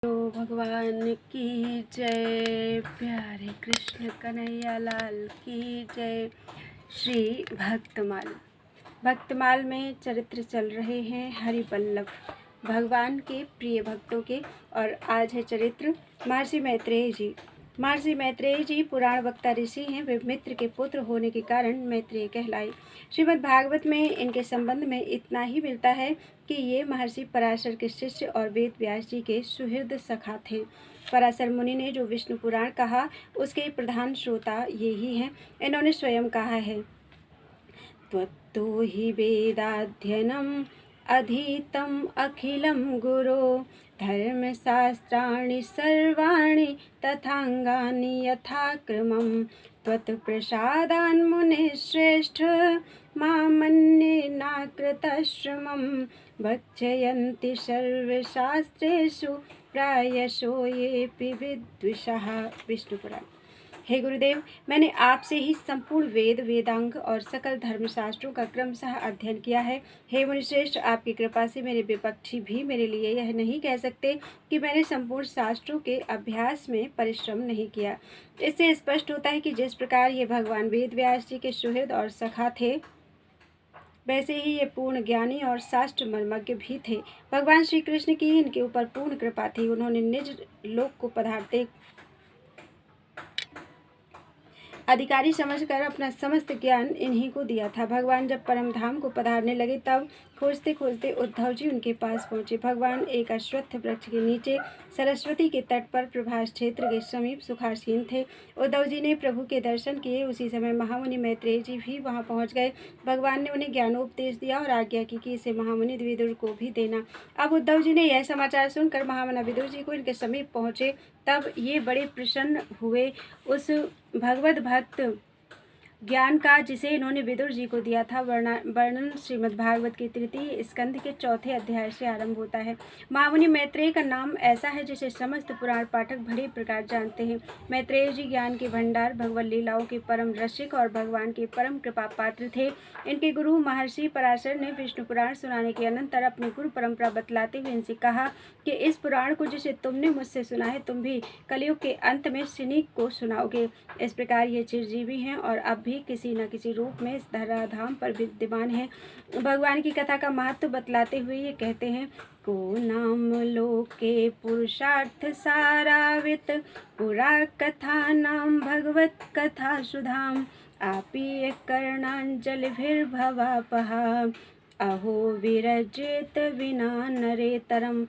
तो भगवान की जय, प्यारे कृष्ण कन्हैया लाल की जय। श्री भक्तमाल में चरित्र चल रहे हैं हरिवल्लभ, भगवान के प्रिय भक्तों के। और आज है चरित्र महर्षि मैत्रेय जी। महर्षि मैत्रेय जी पुराण वक्ता ऋषि हैं। वे मित्र के पुत्र होने के कारण मैत्रेय कहलाए। श्रीमद् भागवत में इनके संबंध में इतना ही मिलता है कि ये महर्षि पराशर के शिष्य और वेद व्यास जी के सुहृद सखा थे। पराशर मुनि ने जो विष्णु पुराण कहा उसके प्रधान श्रोता ये ही हैं। इन्होंने स्वयं कहा है, त्वत्तो हि वेदाध्ययनम् अधीतम् अखिलं गुरो, धर्मशास्त्राणि सर्वाणि तथांगानि यथाक्रमम्, त्वत्प्रसादान्मुनिश्रेष्ठ मामन्येनाकृतश्रमम्, भक्षयन्ति सर्वशास्त्रेषु प्रायशो येऽपि विद्विषः। विष्णुपुराण। हे गुरुदेव, मैंने आपसे ही संपूर्ण वेद वेदांग और सकल धर्मशास्त्रों का क्रमशः अध्ययन किया है। हे मुनिश्रेष्ठ, आपकी कृपा से मेरे विपक्षी भी मेरे लिए यह नहीं कह सकते कि मैंने संपूर्ण शास्त्रों के अभ्यास में परिश्रम नहीं किया। इससे स्पष्ट होता है कि जिस प्रकार ये भगवान वेद व्यास जी के सुहृद और सखा थे, वैसे ही ये पूर्ण ज्ञानी और शास्त्र मर्मज्ञ भी थे। भगवान श्री कृष्ण की इनके ऊपर पूर्ण कृपा थी। उन्होंने निज लोक को पधारते अधिकारी समझकर अपना समस्त ज्ञान इन्हीं को दिया था। भगवान जब परम धाम को पधारने लगे तब खोजते खोजते उद्धव जी उनके पास पहुंचे। भगवान एक अश्वत्थ वृक्ष के नीचे सरस्वती के तट पर प्रभास क्षेत्र के समीप सुखासीन थे। उद्धव जी ने प्रभु के दर्शन किए। उसी समय महामुनि मैत्रेय जी भी वहां पहुंच गए। भगवान ने उन्हें ज्ञानोपदेश दिया और आज्ञा की कि इसे महामुनि विदुर को भी देना। अब उद्धव जी ने यह समाचार सुनकर महामना विदुर जी को इनके समीप पहुंचे। तब ये बड़े प्रसन्न हुए उस भगवत भक्त ज्ञान का जिसे इन्होंने विदुर जी को दिया था। वर्णन श्रीमद् भागवत के तृतीय स्कंध के चौथे अध्याय से आरंभ होता है। महामुनि मैत्रेय का नाम ऐसा है जिसे समस्त पुराण पाठक भली प्रकार जानते हैं। मैत्रेय जी ज्ञान के भंडार, भगवत लीलाओं के परम रसिक और भगवान के परम कृपा पात्र थे। इनके गुरु महर्षि पराशर ने विष्णु पुराण सुनाने के अनंतर अपनी गुरु परंपरा बतलाते हुए इनसे कहा कि इस पुराण को जिसे तुमने मुझसे सुना है, तुम भी कलयुग के अंत में सिनीक को सुनाओगे। इस प्रकार ये चिरजीवी हैं और अब भी किसी न किसी रूप में इस धराधाम पर विद्यमान है। भगवान की कथा का महत्व बतलाते हुए ये कहते हैं, को नाम लोके पुरुषार्थ सारावित, पुरा कथा नाम भगवत कथा सुधाम, आपीय कर्णांजलिभिर्भवापहा, अहो विरजेत विना नरेतरम।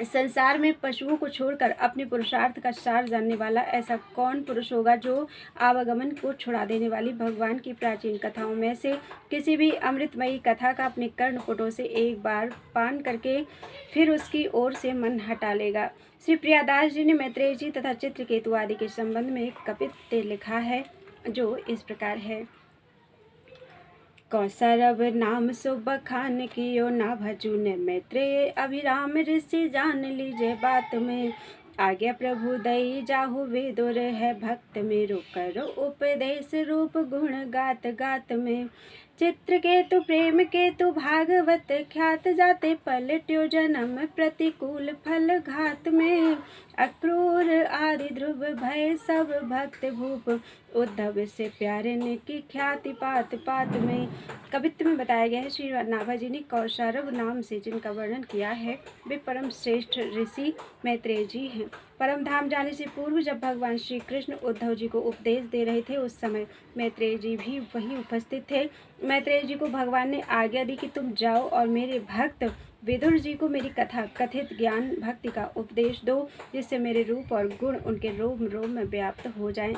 संसार में पशुओं को छोड़कर अपने पुरुषार्थ का सार जानने वाला ऐसा कौन पुरुष होगा जो आवागमन को छुड़ा देने वाली भगवान की प्राचीन कथाओं में से किसी भी अमृतमयी कथा का अपने कर्णपुटों से एक बार पान करके फिर उसकी ओर से मन हटा लेगा। श्री प्रियादास जी ने मैत्रेय जी तथा चित्रकेतु आदि के संबंध में एक कवित्त लिखा है जो इस प्रकार है। कौसरब नाम सो बखान कियो, ना भजू ने मैत्रेय अभिराम ऋषि, जान लीजिए बात में, आज्ञा प्रभु दई जाहु विदुर है, भक्त मेरो करो उपदेश, रूप गुण गात गात में, चित्रकेतु प्रेम केतु भागवत ख्यात, जाते पलट्यो जन्म प्रतिकूल फल घात में, अक्रूर आदि ध्रुव भय सब भक्त भूप, उद्धव से प्यारे ने की ख्याति पात पात में। कवित्व में बताया गया है श्री नाभा जी ने कौशारव नाम से जिनका वर्णन किया है वे परम श्रेष्ठ ऋषि मैत्रेय जी हैं। परम धाम जाने से पूर्व जब भगवान श्री कृष्ण उद्धव जी को उपदेश दे रहे थे उस समय मैत्रेय जी भी वहीं उपस्थित थे। मैत्रेय जी को भगवान ने आज्ञा दी कि तुम जाओ और मेरे भक्त विदुर जी को मेरी कथा कथित ज्ञान भक्ति का उपदेश दो, जिससे मेरे रूप और गुण उनके रोम रोम में व्याप्त हो जाएं।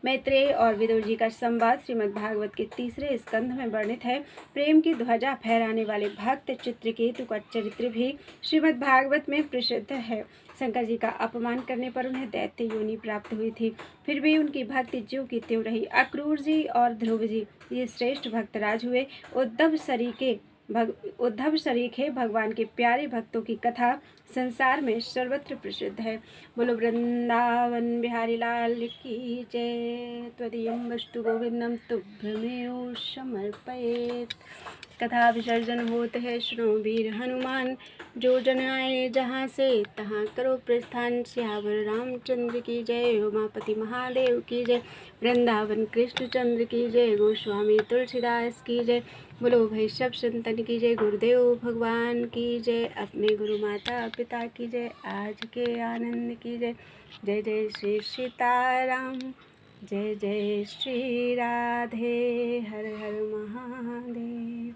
मैत्रेय और विदुर जी का संवाद श्रीमद् भागवत के तीसरे स्कंध में वर्णित है। प्रेम की ध्वजा फहराने वाले भक्त चित्रकेतु का चरित्र भी श्रीमद् भागवत में प्रसिद्ध है। शंकर जी का अपमान करने पर उन्हें दैत्य योनि प्राप्त हुई थी, फिर भी उनकी भक्ति ज्यों की त्यों रही। अक्रूर जी और ध्रुव जी ये श्रेष्ठ भक्तराज हुए। उद्धव सरीखे भगवान के प्यारे भक्तों की कथा संसार में सर्वत्र प्रसिद्ध है। बोलो वृंदावन बिहारी लाल की जय। त्वदीयं वस्तु गोविंदम तुभ्यमेव समर्पयेत्। कथा विसर्जन होते है सुनो वीर हनुमान, जो जन आए जहाँ से तहाँ करो प्रस्थान। सियावर रामचंद्र की जय, उमापति महादेव की जय, वृंदावन कृष्णचंद्र की जय, गोस्वामी तुलसीदास की जय। बोलो भाई सब संतन की जय, गुरुदेव भगवान की जय, अपने गुरु माता पिता की जय, आज के आनंद की जय। जय जय श्री सीताराम, जय जय श्री राधे, हर हर महादेव।